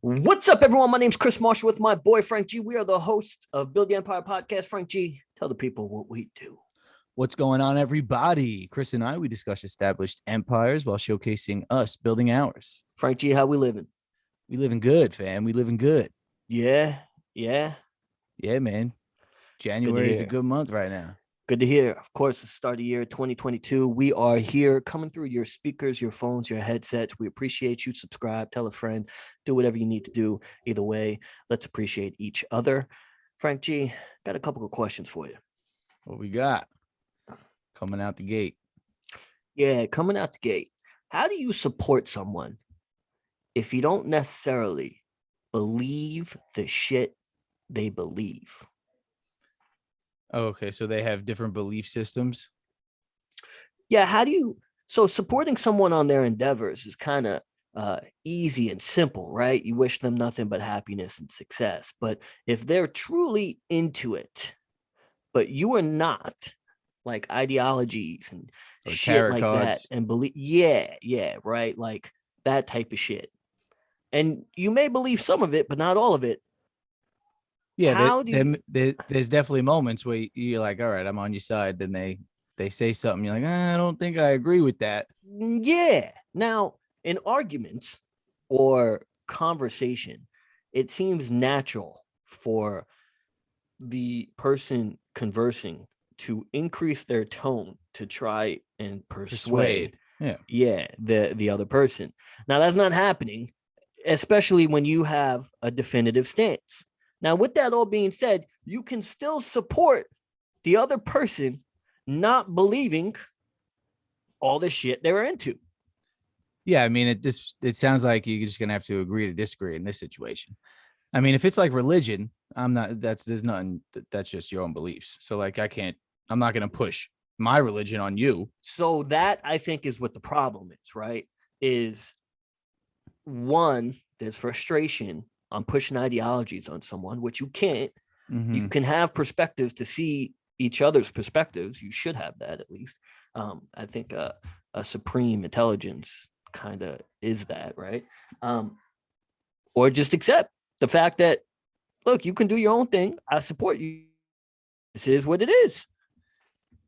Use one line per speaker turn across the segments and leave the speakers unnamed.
What's up, everyone? My name's Chris Marshall with my boy Frank G. We are the hosts of Build the Empire podcast. Frank G, tell the people what we do.
What's going on, everybody? Chris and I, we discuss established empires while showcasing us building ours.
Frank G, how we living?
We living good, fam. We living good.
Yeah,
man. January is a good month right now.
Good to hear. Of course, the start of the year 2022. We are here coming through your speakers, your phones, your headsets. We appreciate you. Subscribe, tell a friend, do whatever you need to do. Either way, let's appreciate each other. Frank G, got a couple of questions for you.
What we got? Coming out the gate.
Yeah, coming out the gate. How do you support someone if you don't necessarily believe the shit they believe?
Oh, okay, so they have different belief systems.
Yeah, so supporting someone on their endeavors is kind of easy and simple, right? You wish them nothing but happiness and success. But if they're truly into it, but you are not, like ideologies and
Or
shit like
cards.
that, and believe, yeah, right, like that type of shit. And you may believe some of it, but not all of it.
Yeah, there's definitely moments where you're like, all right, I'm on your side. Then they say something, you're like, I don't think I agree with that.
Yeah. Now, in arguments or conversation, it seems natural for the person conversing to increase their tone to try and persuade. The other person. Now, that's not happening, especially when you have a definitive stance. Now, with that all being said, you can still support the other person not believing all the shit they're into.
Yeah, I mean, it sounds like you're just gonna have to agree to disagree in this situation. I mean, if it's like religion, there's nothing, that's just your own beliefs. So like, I'm not gonna push my religion on you.
So that, I think, is what the problem is, right? Is one, there's frustration on pushing ideologies on someone, which you can't.
Mm-hmm.
You can have perspectives to see each other's perspectives. You should have that, at least. I think a supreme intelligence kind of is that, right? Or just accept the fact that, look, you can do your own thing. I support you. This is what it is.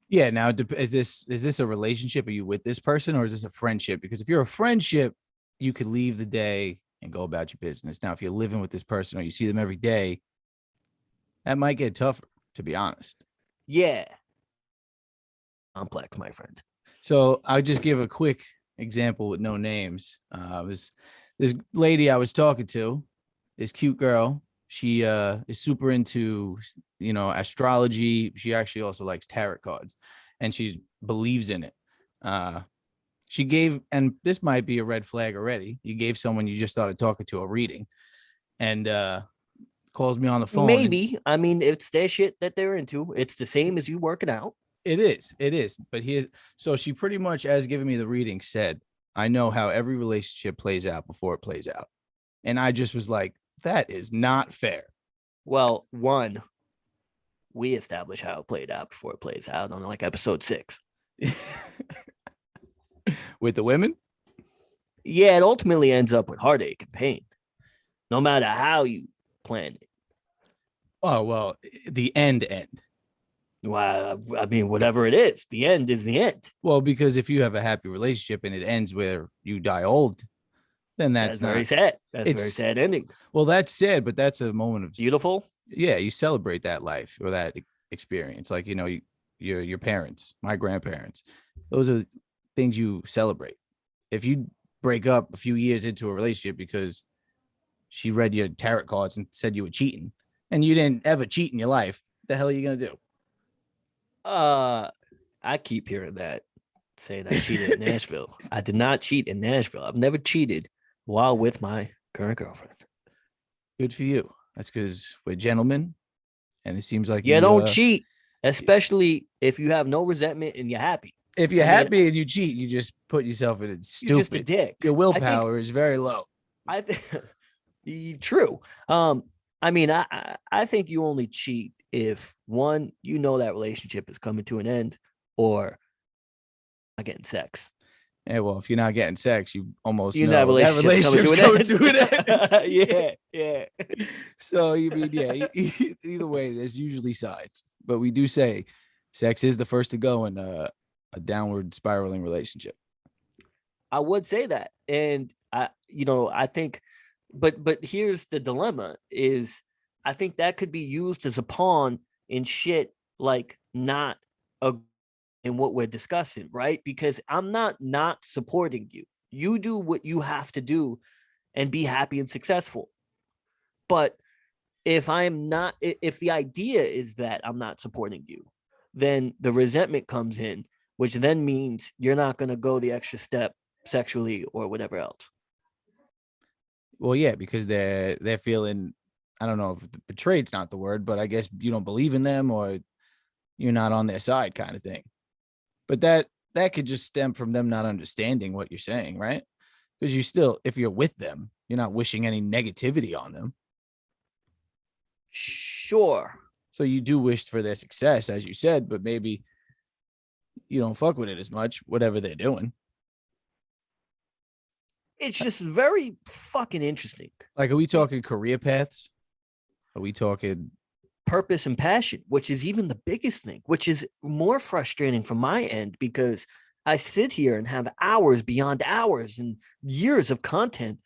Yeah. Now, is this a relationship? Are you with this person, or is this a friendship? Because if you're a friendship, you could leave the day and go about your business. Now, if you're living with this person or you see them every day, that might get tougher, to be honest.
Yeah. Complex, my friend.
So I'll just give a quick example with no names. Was this lady I was talking to, this cute girl. She is super into, astrology. She actually also likes tarot cards, and she believes in it. She gave, and this might be a red flag already. You gave someone you just started talking to a reading, and calls me on the phone.
Maybe. I mean, it's their shit that they're into. It's the same as you working out.
It is. But so she pretty much, as giving me the reading, said, I know how every relationship plays out before it plays out. And I just was like, that is not fair.
Well, one, we establish how it played out before it plays out on like episode 6.
With the women?
Yeah, it ultimately ends up with heartache and pain, no matter how you plan it.
Oh, well, the end.
Well, I mean, whatever it is, the end is the end.
Well, because if you have a happy relationship and it ends where you die old, then that's not
very sad. That's a very sad ending.
Well, that's sad, but that's a moment of
beautiful.
Yeah, you celebrate that life or that experience. Like, your parents, my grandparents, those are things you celebrate. If you break up a few years into a relationship because she read your tarot cards and said you were cheating, and you didn't ever cheat in your life, the hell are you gonna do?
I keep hearing that, saying I cheated in Nashville. I did not cheat in Nashville. I've never cheated while with my current girlfriend.
Good for you. That's because we're gentlemen, and it seems like
you don't cheat, especially if you have no resentment and you're happy.
If you're happy and you cheat, you just put yourself in it. Stupid.
You're just a dick.
Your willpower is very low.
I think true. I mean, I think you only cheat if, one, that relationship is coming to an end, or not getting sex.
Yeah, well, if you're not getting sex, you almost
You know that
know that
relationship's coming
relationship's
to
coming
an
to an end.
end. Yeah, yeah.
So you mean, yeah, either way, there's usually sides. But we do say sex is the first to go in a downward spiraling relationship.
I would say that. And I think but here's the dilemma is I think that could be used as a pawn in shit like not a in what we're discussing, right? Because I'm not supporting you. You do what you have to do and be happy and successful. But if I'm not if the idea is that I'm not supporting you, then the resentment comes in, which then means you're not going to go the extra step sexually or whatever else.
Well, yeah, because they're feeling, I don't know if betrayed's not the word, but I guess you don't believe in them or you're not on their side kind of thing. But that could just stem from them not understanding what you're saying, right? Because you still, if you're with them, you're not wishing any negativity on them.
Sure.
So you do wish for their success, as you said, but maybe you don't fuck with it as much, whatever they're doing.
It's just very fucking interesting.
Like, are we talking career paths? Are we talking
Purpose and passion, which is even the biggest thing, which is more frustrating from my end because I sit here and have hours beyond hours and years of content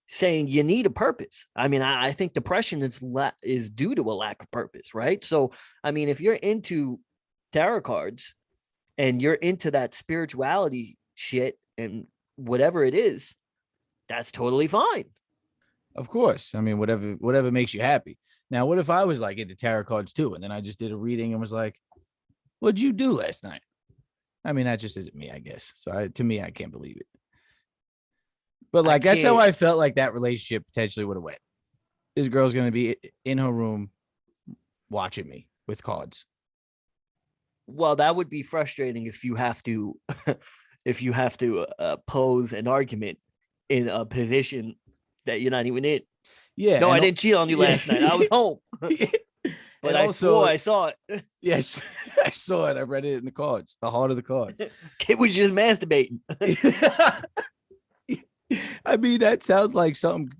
saying you need a purpose. I mean, I think depression is due to a lack of purpose, right? So, I mean, if you're into tarot cards and you're into that spirituality shit and whatever it is, that's totally fine.
Of course. I mean, whatever makes you happy. Now, what if I was like into tarot cards too, and then I just did a reading and was like, "What'd you do last night?" I mean, that just isn't me, I guess. So to me, I can't believe it. But
I
like, that's how
can't.
I felt like that relationship potentially would have went. This girl's gonna be in her room watching me with cards.
Well, that would be frustrating if you have to pose an argument in a position that you're not even in.
Yeah,
No, I
and
didn't cheat on you
yeah,
last night. I was home, but
and
I swore
also,
I saw it.
yes, I saw it. I read it in the cards, the heart of the cards.
Kid was just masturbating.
I mean, that sounds like something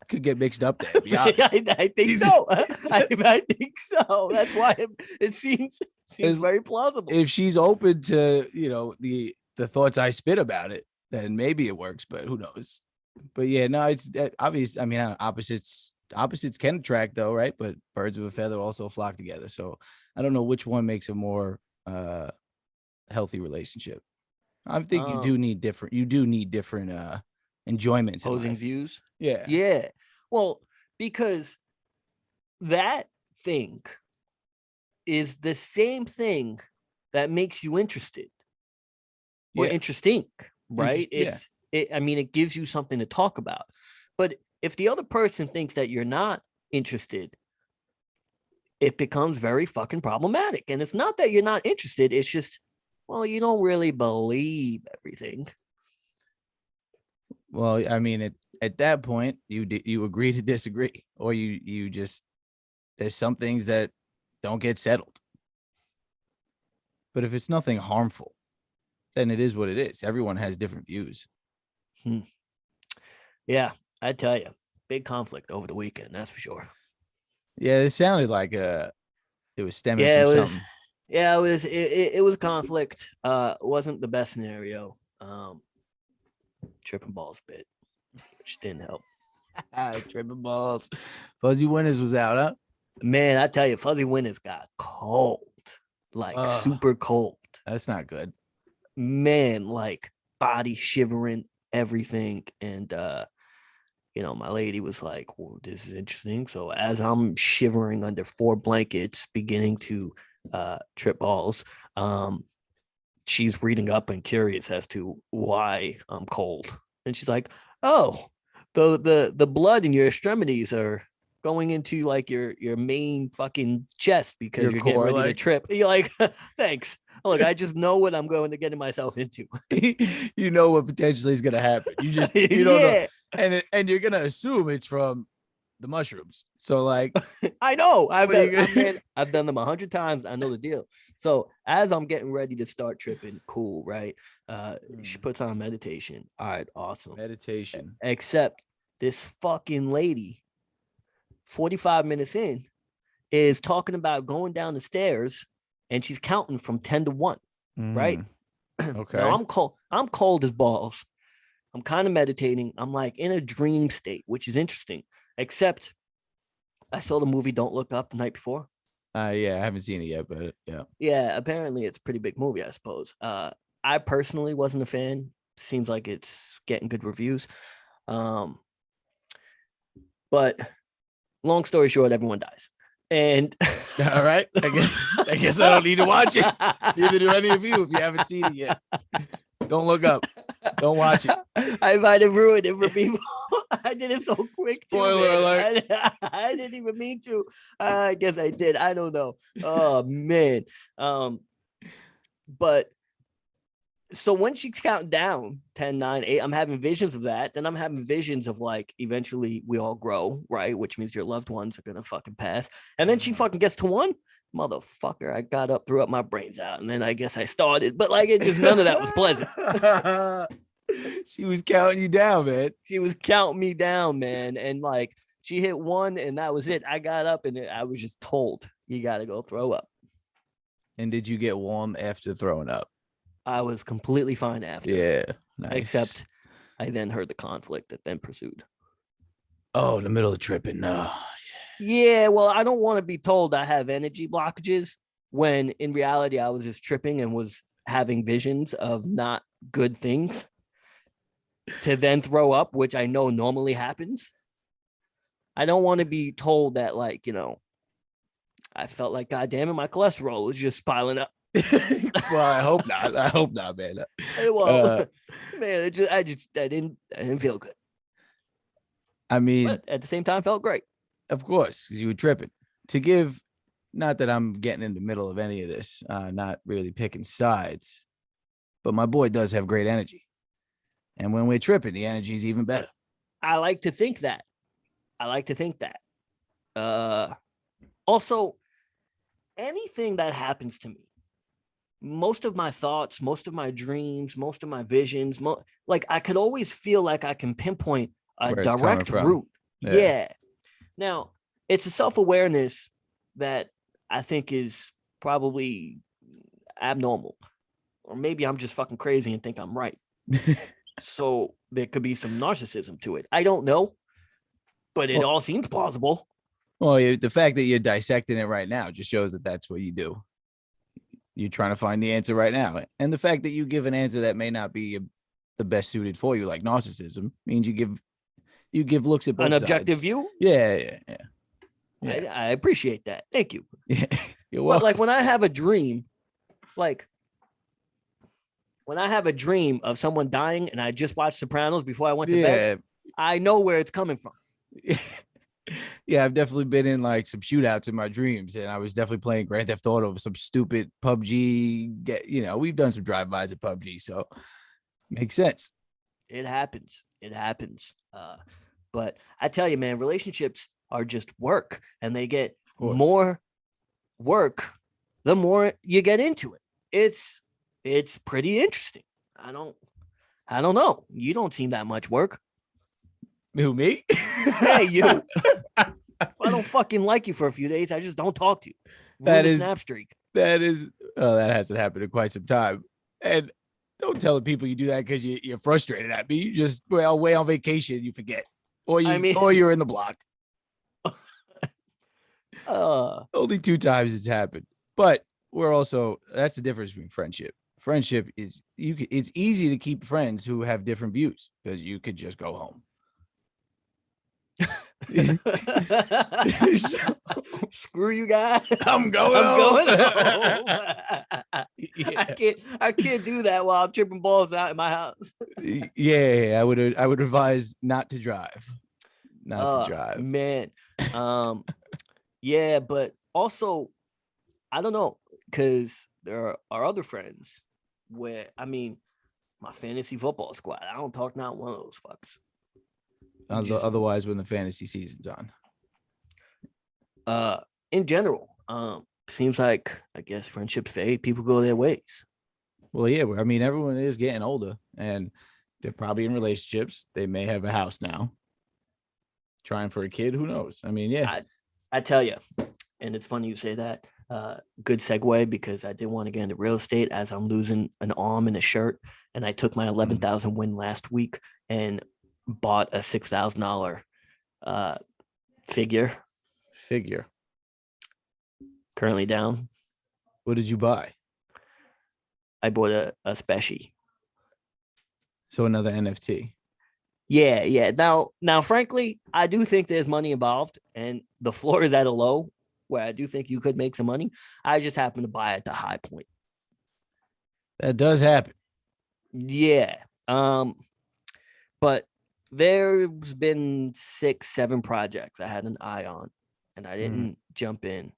could get mixed up there, to be honest.
I think so. I think so. That's why it seems
As-
very plausible.
if she's open to, the thoughts I spit about it, then maybe it works, but who knows? But yeah, no, it's obvious. I mean, opposites can attract though, right? But birds of a feather also flock together. So I don't know which one makes a more healthy relationship. I think you do need different enjoyments in
Opposing
life.
views.
Yeah.
Yeah. Well, because that thing is the same thing that makes you interested or
Yeah.
interesting, right?
Yeah.
I mean, it gives you something to talk about. But if the other person thinks that you're not interested, it becomes very fucking problematic. And it's not that you're not interested, it's just, well, you don't really believe everything.
Well, I mean, at that point, you agree to disagree, or you just there's some things that don't get settled. But if it's nothing harmful, then it is what it is. Everyone has different views.
Hmm. Yeah, I tell you, big conflict over the weekend, that's for sure.
Yeah, it sounded like it was stemming
Yeah,
from
it was.
something.
Yeah, it was conflict. Wasn't the best scenario. Tripping balls bit, which didn't help.
Tripping balls. Fuzzy Winters was out, huh?
Man, I tell you, Fuzzy Winters got cold, like super cold.
That's not good.
Man, like body shivering, everything. And my lady was like, well, this is interesting. So as I'm shivering under four blankets, beginning to trip balls, she's reading up and curious as to why I'm cold. And she's like, oh, the blood in your extremities are going into like your main fucking chest because
Your
you're getting
core,
ready to
like
trip. And you're like, thanks. Look, I just know what I'm going to get myself into.
you know what potentially is gonna happen. You just you don't know,
Yeah.
and you're gonna assume it's from the mushrooms. So like,
I know.
What are you gonna-
Man, I've done them 100 times. I know the deal. So as I'm getting ready to start tripping, cool, right? She puts on meditation. All right, awesome.
meditation.
Except this fucking lady, 45 minutes in, is talking about going down the stairs, and she's counting from 10 to 1, right?
Okay.
Now I'm cold as balls. I'm kind of meditating. I'm like in a dream state, which is interesting. Except I saw the movie Don't Look Up the night before.
Yeah, I haven't seen it yet, but yeah.
Yeah, apparently it's a pretty big movie, I suppose. I personally wasn't a fan. Seems like it's getting good reviews. But long story short, everyone dies. And
All right. I guess I don't need to watch it. Neither do any of you if you haven't seen it yet. Don't look up. Don't watch it.
I might have ruined it for people. I did it so quick.
Spoiler alert.
I didn't even mean to. I guess I did. I don't know. Oh man. But so when she's counting down 10, 9, 8, I'm having visions of that. Then I'm having visions of like eventually we all grow, right? Which means your loved ones are gonna fucking pass. And then she fucking gets to 1. Motherfucker, I got up, threw up my brains out, and then I guess I started, but like it just none of that was pleasant.
She was counting you down, man.
She was counting me down, man. And like she hit 1 and that was it. I got up and I was just told you gotta go throw up.
And did you get warm after throwing up?
I was completely fine after.
Yeah, nice.
Except I then heard the conflict that then pursued.
Oh, in the middle of tripping. No.
Yeah, well, I don't want to be told I have energy blockages when in reality I was just tripping and was having visions of not good things to then throw up, which I know normally happens. I don't want to be told that, like, I felt like, God damn it, my cholesterol was just piling up.
Well, I hope not. I hope not, man.
Well, man, I didn't feel good.
I mean,
but at the same time, felt great.
Of course, because you were tripping. To give, not that I'm getting in the middle of any of this, not really picking sides, but my boy does have great energy. And when we're tripping, the energy is even better.
I like to think that. Also, anything that happens to me, most of my thoughts, most of my dreams, most of my visions, like I could always feel like I can pinpoint a direct route. Yeah. Now, it's a self-awareness that I think is probably abnormal. Or maybe I'm just fucking crazy and think I'm right. So there could be some narcissism to it. I don't know, but it all seems plausible.
Well, the fact that you're dissecting it right now just shows that that's what you do. You're trying to find the answer right now. And the fact that you give an answer that may not be the best suited for you, like narcissism, means you give looks at both
an objective
sides.
view.
Yeah.
I appreciate that. Thank you.
Yeah, you're welcome.
But like when I have a dream, of someone dying and I just watched Sopranos before I went to bed, I know where it's coming from.
Yeah, I've definitely been in like some shootouts in my dreams, and I was definitely playing Grand Theft Auto over some stupid PUBG. We've done some drive-bys at PUBG, so makes sense.
It happens. But I tell you, man, relationships are just work, and they get more work the more you get into it. It's pretty interesting. I don't know. You don't seem that much work.
Who, me?
Hey, you. I don't fucking like you for a few days. I just don't talk to you.
That is
snap streak.
That hasn't happened in quite some time. And don't tell the people you do that because you're frustrated at me. You just away on vacation, you forget, or you're in the block. Only 2 times it's happened, but that's the difference between friendship. Friendship is it's easy to keep friends who have different views because you could just go home.
Screw you guys.
I'm going home.
Yeah. I can't do that while I'm tripping balls out in my house.
Yeah, I would advise not to drive. Not to drive.
Man. Yeah, but also I don't know, because there are other friends where my fantasy football squad, I don't talk not one of those fucks.
Otherwise, when the fantasy season's on.
uh, in general, seems like I guess friendships fade. People go their ways.
Well, yeah, I mean, everyone is getting older and they're probably in relationships. They may have a house now, trying for a kid. Who knows? I mean, yeah.
I I tell you, and it's funny you say that. Good segue because I did want to get into real estate as I'm losing an arm and a shirt, and I took my 11,000 win last week and bought a $6,000 uh, figure.
Figure.
Currently down.
What did you buy?
I bought a special.
So another NFT.
Yeah, yeah. Now, frankly, I do think there's money involved, and the floor is at a low where I do think you could make some money. I just happen to buy at the high point.
That does happen.
Yeah. But there's been 6, 7 projects I had an eye on, and I didn't jump in,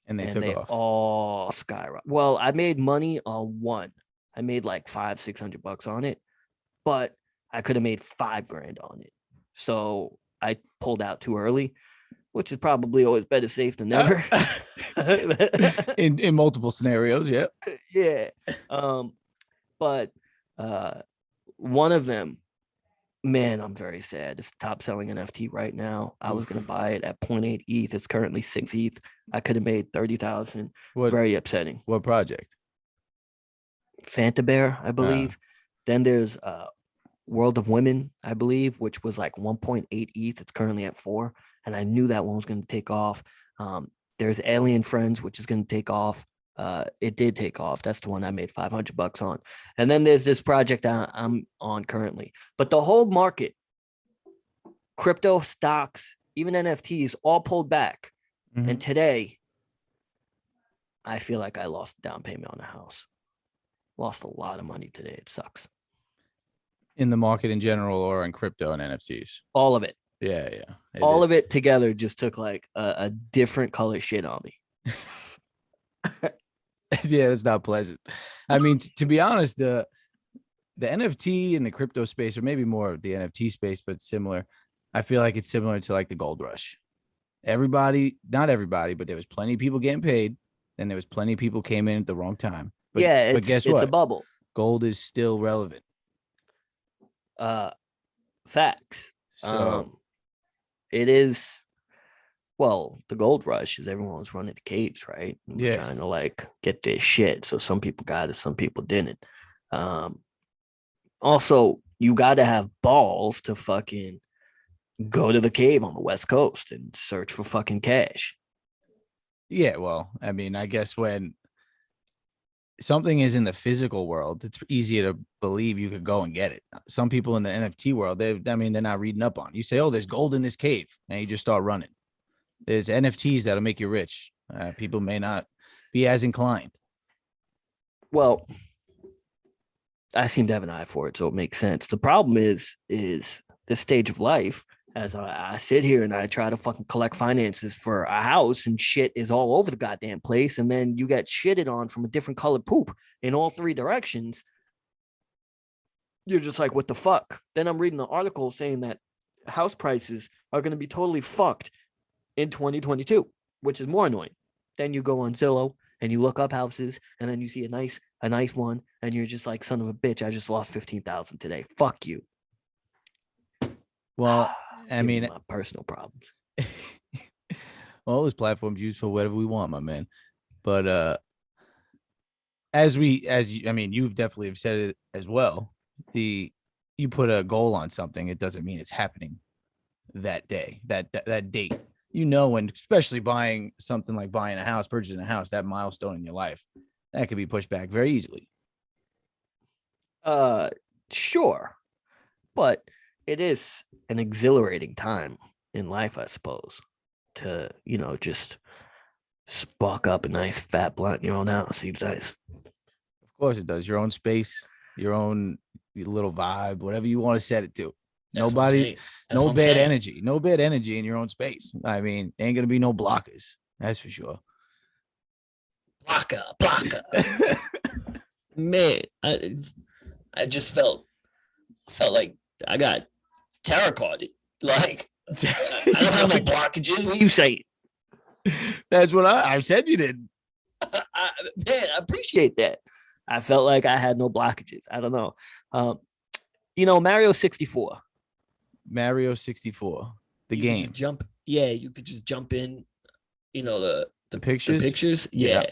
And they
and
took
they
off.
all skyrocketed. Well, I made money on one. I made like 500-600 bucks on it, but I could have made 5 grand on it. So I pulled out too early, which is probably always better safe than never.
in multiple scenarios, yeah.
Yeah. But one of them, man, I'm very sad. It's top selling NFT right now. I was gonna buy it at 0.8 ETH. It's currently 6 ETH. I could have made 30,000. Very upsetting.
What project?
Fanta Bear, I believe. Then there's World of Women, I believe, which was like 1.8 ETH. It's currently at 4, and I knew that one was going to take off. There's Alien Friends, which is going to take off. It did take off. That's the one I made 500 bucks on. And then there's this project I'm on currently. But the whole market, crypto, stocks, even NFTs, all pulled back.
Mhm.
And today, I feel like I lost down payment on a house. Lost a lot of money today. It sucks.
In the market in general or in crypto and NFTs?
All of it.
Yeah, yeah.
All of it together just took like a different color shit on me.
Yeah, it's not pleasant. I mean, to be honest, the NFT and the crypto space, or maybe more the NFT space, but similar. I feel like it's similar to like the gold rush. Everybody, not everybody, but there was plenty of people getting paid. Then there was plenty of people came in at the wrong time. But,
yeah,
but guess
it's
what?
a bubble.
Gold is still relevant.
Facts.
So
It is. Well, the gold rush is everyone was running the caves, right? And was
yeah,
trying to like get their shit. So some people got it, some people didn't. Also, you got to have balls to fucking go to the cave on the West Coast and search for fucking cash.
yeah. Well, I mean, I guess when something is in the physical world, it's easier to believe you could go and get it. Some people in the NFT world, they're not reading up on it. You say, oh, there's gold in this cave, and you just start running. There's NFTs that'll make you rich. People may not be as inclined.
Well, I seem to have an eye for it, so it makes sense. The problem is this stage of life, as I sit here and I try to fucking collect finances for a house and shit is all over the goddamn place. And then you get shitted on from a different colored poop in all 3 directions. You're just like, what the fuck? Then I'm reading the article saying that house prices are going to be totally fucked in 2022, which is more annoying. Then you go on Zillow and you look up houses and then you see a nice one and you're just like, son of a bitch, I just lost 15,000 today. Fuck you.
Well, I mean,
my personal problems.
all those platforms used for whatever we want, my man. But you've definitely have said it as well. You put a goal on something, it doesn't mean it's happening that day, that date. And especially buying something like buying a house, purchasing a house, that milestone in your life, that could be pushed back very easily.
Sure, but it is an exhilarating time in life, I suppose, to just spark up a nice fat blunt in your own house. Seems nice.
Of course, it does. Your own space, your own little vibe, whatever you want to set it to. Nobody, no bad energy, no bad energy in your own space. I mean, ain't gonna be no blockers. That's for sure.
Blocker. Man, I just felt like I got tarot carded. Like I don't have no blockages. What are you saying?
That's what I said you didn't.
Man, I appreciate that. I felt like I had no blockages. I don't know. Um, Mario 64.
Mario 64, the
You could just
game,
jump. Yeah, you could just jump in. The
the
the
pictures.
pictures.
Yeah.
Yeah,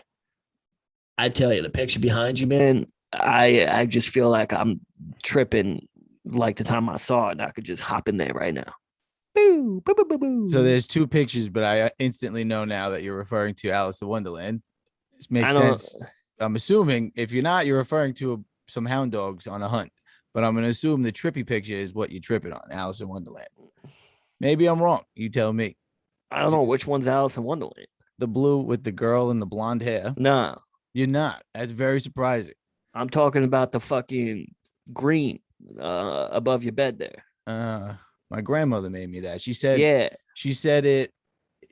I tell you, the picture behind you, man. I just feel like I'm tripping. Like the time I saw it, and I could just hop in there right now. Boo, boo, boo, boo,
So
boo.
there's two pictures, but I instantly know now that you're referring to Alice in Wonderland. This
I
makes
don't.
sense. I'm assuming if you're not, you're referring to some hound dogs on a hunt. But I'm going to assume the trippy picture is what you're tripping on, Alice in Wonderland. Maybe I'm wrong. You tell me.
I don't know which one's Alice in Wonderland.
The blue with the girl and the blonde hair.
Nah,
You're not. That's very surprising.
I'm talking about the fucking green above your bed there.
Uh, my grandmother made me that.
Yeah,
She said it.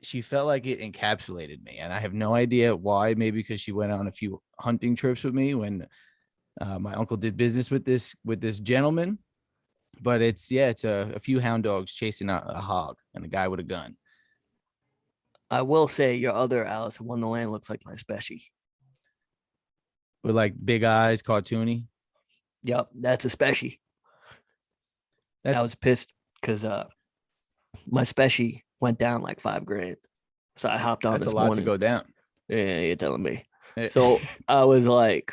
She felt like it encapsulated me, and I have no idea why. Maybe because she went on a few hunting trips with me when my uncle did business with this gentleman. But it's a few hound dogs chasing a hog and a guy with a gun.
I will say your other Alice in Wonderland looks like my special.
With like big eyes, cartoony.
Yep, that's a special. I
That's
was pissed because my special went down like $5,000. So I hopped on
that's a
this
lot to
morning.
go down.
Yeah, you're telling me. So I was like,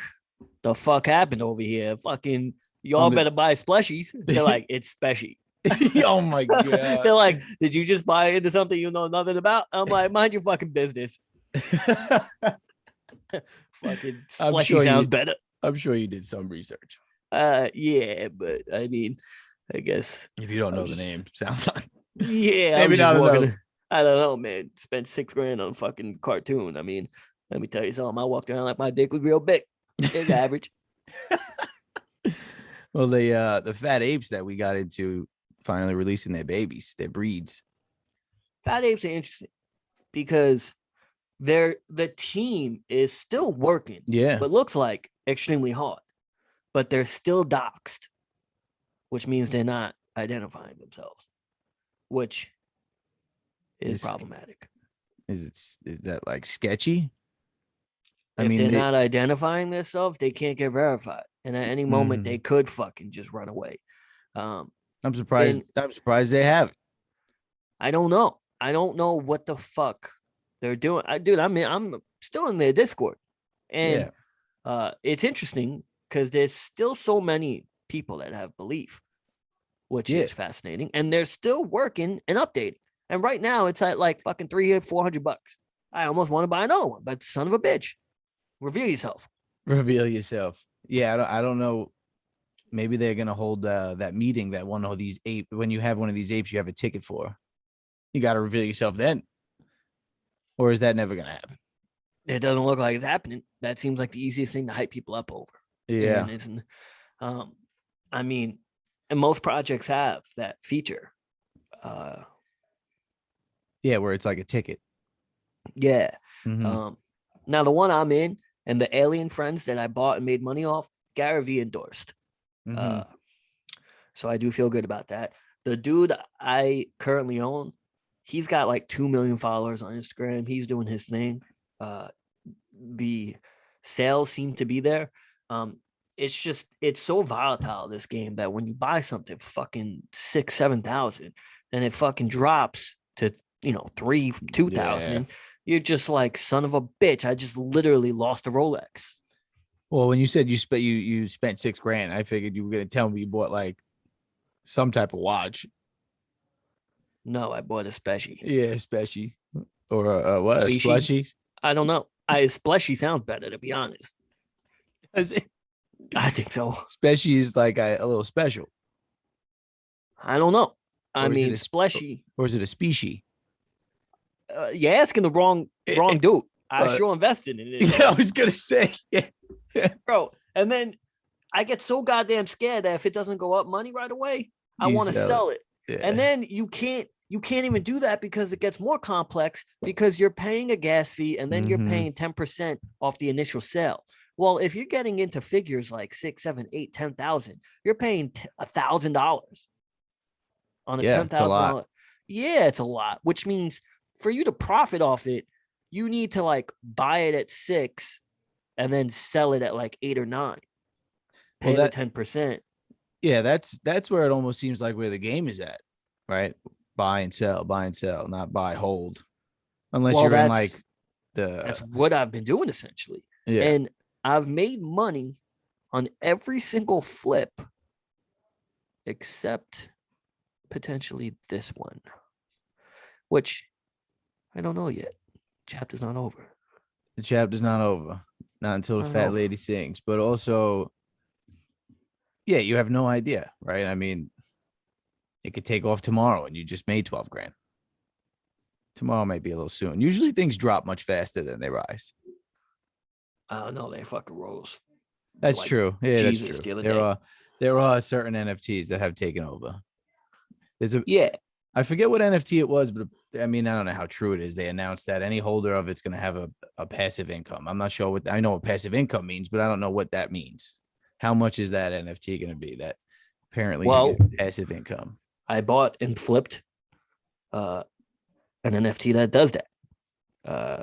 the fuck happened over here? Fucking y'all better buy splashies. They're like, it's special.
Oh my god.
They're like, did you just buy into something you know nothing about? I'm like, mind your fucking business. Fucking splashy sounds better.
I'm sure you did some research.
Yeah, but I mean, I guess
If you don't know the name, sounds like
yeah,
maybe not enough.
I don't know, man. Spent $6,000 on a fucking cartoon. I mean, let me tell you something. I walked around like my dick was real big. It's average.
Well, the fat apes that we got into finally releasing their babies, their breeds.
Fat apes are interesting because the team is still working.
Yeah.
But looks like extremely hard. But they're still doxxed, which means they're not identifying themselves, which is problematic.
Is that like sketchy?
If they're not identifying themselves, they can't get verified, and at any moment they could fucking just run away.
I'm surprised. I'm surprised they haven't.
I don't know. I don't know what the fuck they're doing. I'm still in their Discord, and it's interesting because there's still so many people that have belief, which is fascinating, and they're still working and updating. And right now, it's at like fucking $300-400. I almost want to buy another one, but son of a bitch. Reveal yourself.
Reveal yourself. Yeah, I don't know. Maybe they're gonna hold that meeting that one of these apes. When you have one of these apes, you have a ticket for. You got to reveal yourself then, or is that never gonna happen?
It doesn't look like it's happening. That seems like the easiest thing to hype people up over.
Yeah,
and isn't. I mean, and most projects have that feature.
Yeah, where it's like a ticket.
Yeah.
Mm-hmm.
Now the one I'm in and the alien friends that I bought and made money off, Gary V endorsed.
Mm-hmm.
So I do feel good about that. The dude I currently own, he's got like 2 million followers on Instagram. He's doing his thing. The sales seem to be there. It's so volatile, this game, that when you buy something fucking 6,000-7,000 and it fucking drops to 3,000-2,000, you're just like, son of a bitch, I just literally lost a Rolex.
Well, when you said you spent $6,000, I figured you were gonna tell me you bought like some type of watch.
No, I bought a special.
Yeah, special. Or what? A splashy?
I don't know. Splashy sounds better, to be honest.
Is it?
I think so.
Special is like a little special.
I don't know. I mean, splashy.
Or is it a species?
You're asking the wrong dude. I sure invested in it.
Yeah, I was gonna say,
bro. And then I get so goddamn scared that if it doesn't go up money right away, I want to sell it. Yeah. And then you can't even do that because it gets more complex because you're paying a gas fee and then you're paying 10% off the initial sale. Well, if you're getting into figures like 6, 7, 8, 10,000, you're paying $1,000 on a $10,000. Yeah, it's a lot, which means for you to profit off it, you need to like buy it at 6 and then sell it at like 8 or 9.
Well,
Pay the 10%.
yeah, that's where it almost seems like where the game is at, right? Buy and sell, not buy, hold. Unless
Well,
you're in
that's
like the
that's what I've been doing essentially.
yeah.
And I've made money on every single flip except potentially this one, which I don't know yet. Chapter's not over.
The chapter's not over. Not until the
Not
fat
over.
lady sings. But also, yeah, you have no idea, right? I mean, it could take off tomorrow and you just made 12 grand. Tomorrow might be a little soon. Usually things drop much faster than they rise.
I don't know. They fucking rose
That's
like
true. Yeah, that's
Jesus
true.
the other
There
day.
are there are certain NFTs that have taken over. There's a
Yeah.
I forget what NFT it was, but I mean, I don't know how true it is. They announced that any holder of it's going to have a passive income. I'm not sure what I know what passive income means, but I don't know what that means. How much is that NFT going to be that apparently you
Well,
get passive income?
I bought and flipped uh an NFT that does that. Uh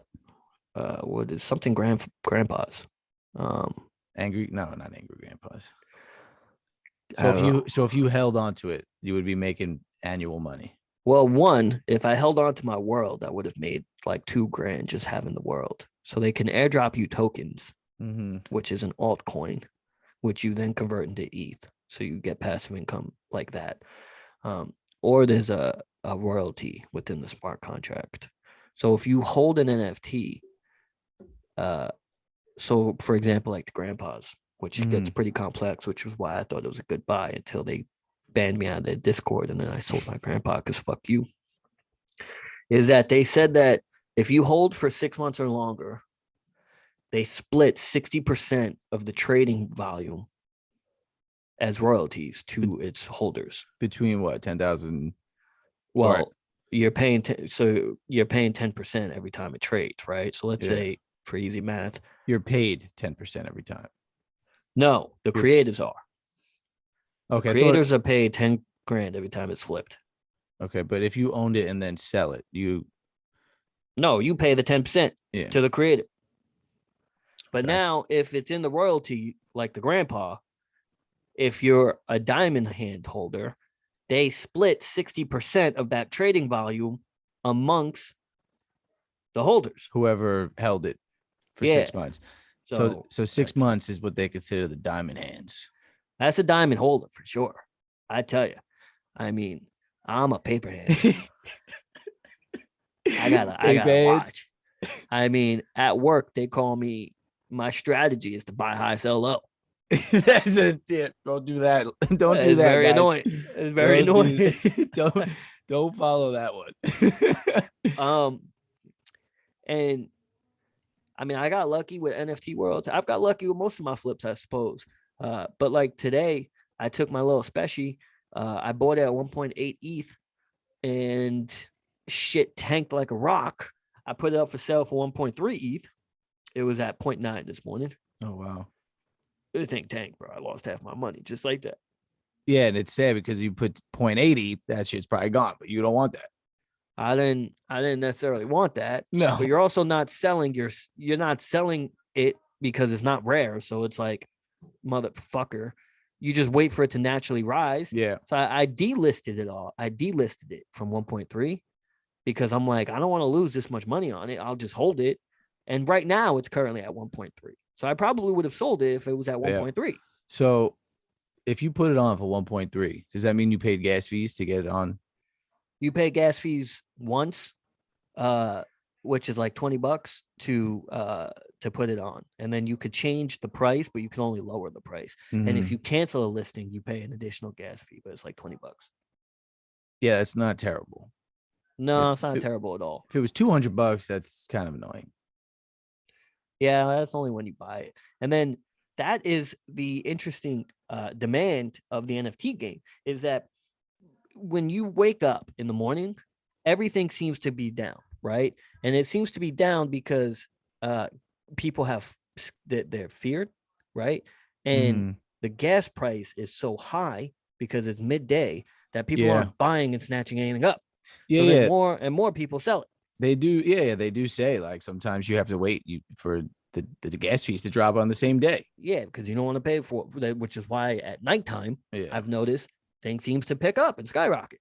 what is something grandpa's? Um
Angry? No, not angry grandpas.
I don't know.
So if you held on to it, you would be making annual money.
Well, one, if I held on to my world, I would have made like 2 grand just having the world. So they can airdrop you tokens,
Mm-hmm.
which is an altcoin, which you then convert into ETH. So you get passive income like that. Or there's a royalty within the smart contract. So if you hold an NFT, so for example, like the grandpas, which gets pretty complex, which was why I thought it was a good buy until they banned me out of their Discord and then I sold my grandpa because fuck you. Is that they said that if you hold for 6 months or longer, they split 60% of the trading volume as royalties to its holders.
Between what 10,000 or
Well, you're paying so you're paying 10% every time it trades, right? So let's
yeah,
say for easy math,
you're paid 10% every time.
no, the
You're
creators are. The
okay. I thought
creators are paid 10 grand every time it's flipped.
okay, but if you owned it and then sell it, you
No, you pay the 10%
yeah.
to the creator. But
Okay.
now, if it's in the royalty, like the grandpa, if you're a diamond hand holder, they split 60% of that trading volume amongst the holders.
Whoever held it for
Yeah.
6 months.
So
So 6 months is what they consider the diamond hands.
that's a diamond holder for sure. I tell you. I mean, I'm a paper hand. I
Paper
gotta
hands.
watch. I mean, at work they call me. My strategy is to buy high, sell low.
That's a yeah, don't do that. Don't do
It's
that,
very
guys.
annoying. It's very
Don't
annoying.
do don't don't follow that one.
um, and I mean, I got lucky with NFT worlds. I've got lucky with most of my flips, I suppose. But like today, I took my little special. I bought it at 1.8 ETH, and shit tanked like a rock. I put it up for sale for 1.3 ETH. It was at 0.9 this morning.
Oh wow.
The thing tanked, bro. I lost half my money just like that.
Yeah, and it's sad because you put 0.80, that shit's probably gone, but you don't want that.
I didn't necessarily want that, but
No.
you're also not selling you're not selling it because it's not rare. So it's like, motherfucker, you just wait for it to naturally rise.
Yeah.
So I delisted it all. I delisted it from 1.3 because I'm like, I don't want to lose this much money on it. I'll just hold it. And right now it's currently at 1.3. So I probably would have sold it if it was at
Yeah.
1.3.
So if you put it on for 1.3, does that mean you paid gas fees to get it on?
You pay gas fees once, uh, which is like $20 to put it on, and then you could change the price, but you can only lower the price. And if you cancel a listing, you pay an additional gas fee, but it's like $20.
Yeah, it's not terrible.
No, it's not terrible at all.
If it was $200, that's kind of annoying.
Yeah, that's only when you buy it, and then that is the interesting demand of the NFT game is that when you wake up in the morning, everything seems to be down, right? And it seems to be down because people have that they're feared, right? And the gas price is so high because it's midday that people
Yeah.
aren't buying and snatching anything up.
Yeah,
So then
yeah.
more and more people sell it.
They do, yeah, they do say like sometimes you have to wait for the gas fees to drop on the same day.
Yeah, because you don't want to pay for it, which is why at nighttime,
Yeah.
I've noticed things seems to pick up and skyrocket.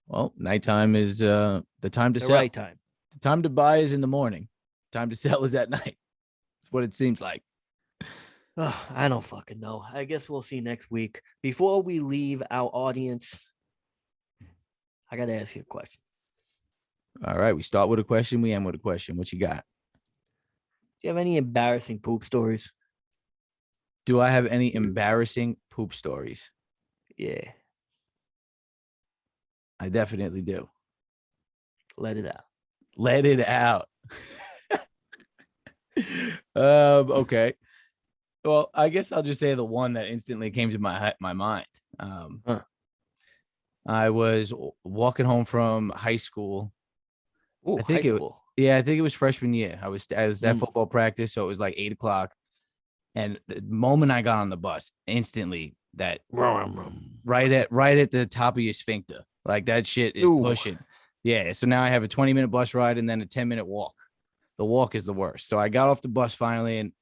Well, nighttime is the time to
The
sell.
right time.
The time to buy is in the morning. Time to sell is at night. That's what it seems like.
Oh, I don't fucking know. I guess we'll see next week. Before we leave our audience, I got to ask you a question.
All right, we start with a question. We end with a question. What you got?
Do you have any embarrassing poop stories?
Do I have any embarrassing poop stories?
Yeah,
I definitely do.
let it out.
Let it out. Okay. Well, I guess I'll just say the one that instantly came to my mind. I was walking home from high school.
Oh,
I
high
think it,
school.
yeah, I think it was freshman year. I was at
Mm.
football practice, so it was like 8 o'clock. And the moment I got on the bus, instantly that right at the top of your sphincter, like that shit is
Ooh.
pushing. Yeah. So now I have a 20-minute bus ride and then a 10-minute walk. The walk is the worst. So I got off the bus finally, and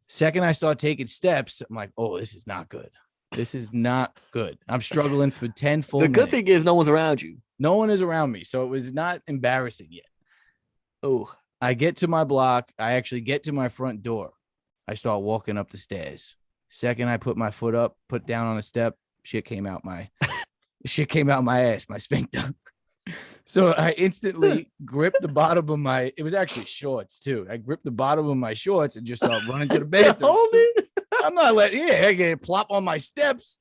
second I start taking steps, I'm like, oh, this is not good. This is not good. I'm struggling for 10 full
The
minutes.
good thing is no one's around you.
No one is around me, so it was not embarrassing yet.
Oh,
I get to my block. I actually get to my front door. I start walking up the stairs. Second, I put my foot up, put down on a step. Shit came out my ass, my sphincter. So I instantly gripped the bottom of my. It was actually shorts too. I gripped the bottom of my shorts and just started running to the bathroom. I'm not letting. Yeah, I get plop on my steps.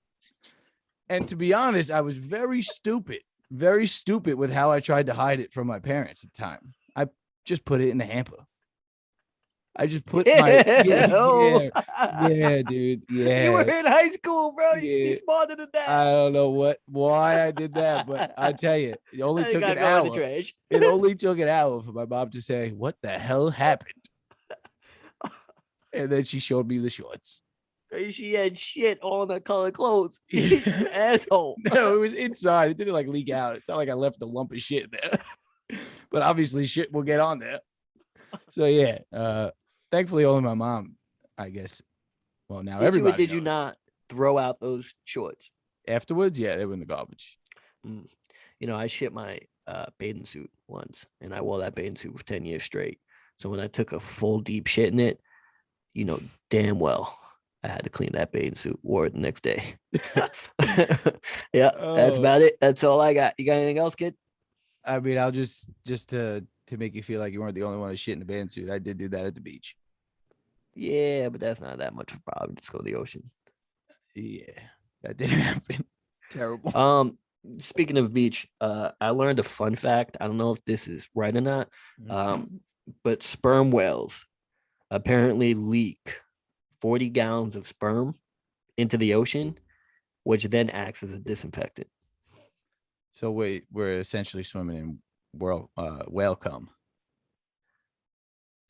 And to be honest, I was very stupid with how I tried to hide it from my parents at the time. I just put it in the hamper. I just put my dude. Yeah.
You were in high school, bro.
Yeah.
You smarter than that.
I don't know why I did that, but I tell you, it only took an hour. It only took an hour for my mom to say, "What the hell happened?" And then she showed me the shorts.
She had shit on her colored clothes. You asshole.
No, it was inside. It didn't like leak out. It's not like I left a lump of shit there. But obviously shit will get on there. So yeah. Thankfully only my mom, I guess. Well, now everybody
Did you not throw out those shorts?
Afterwards? Yeah, they were in the garbage.
You know, I shit my bathing suit once, and I wore that bathing suit for 10 years straight. So when I took a full deep shit in it, you know, damn well I had to clean that bathing suit, wore it the next day. Yeah, that's about it. That's all I got. You got anything else, kid?
I mean, I'll just to make you feel like you weren't the only one who shit in a bathing suit. I did do that at the beach.
Yeah, but that's not that much of a problem. Just go to the ocean.
Yeah, that didn't happen. Terrible.
Speaking of beach, I learned a fun fact. I don't know if this is right or not. But sperm whales apparently leak 40 gallons of sperm into the ocean, which then acts as a disinfectant.
So we're essentially swimming in whale cum.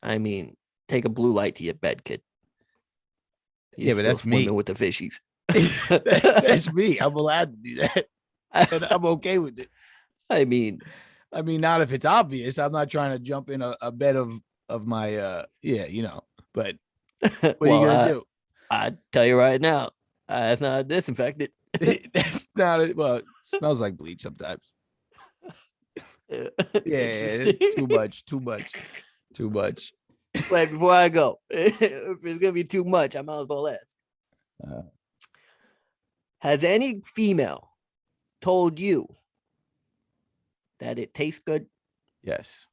I mean, take a blue light to your bed, kid.
Yeah, but that's me
with the fishies.
that's me. I'm allowed to do that, and I'm okay with it.
I mean,
not if it's obvious. I'm not trying to jump in a bed of my But what are you gonna do?
I tell you right now, that's not disinfectant.
That's not it. Well, it smells like bleach sometimes. Yeah, too much.
Wait, before I go, if it's gonna be too much, I might as well ask. Has any female told you that it tastes good?
Yes.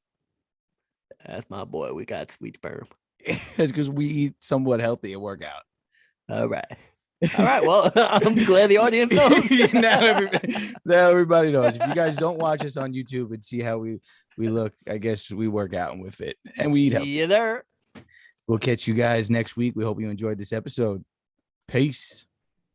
That's my boy. We got sweet sperm.
It's because we eat somewhat healthy and work out.
All right. Well, I'm glad the audience knows.
now everybody knows. If you guys don't watch us on YouTube and see how we look, I guess we work out and we're fit and we eat healthy.
Yeah, there.
We'll catch you guys next week. We hope you enjoyed this episode. Peace.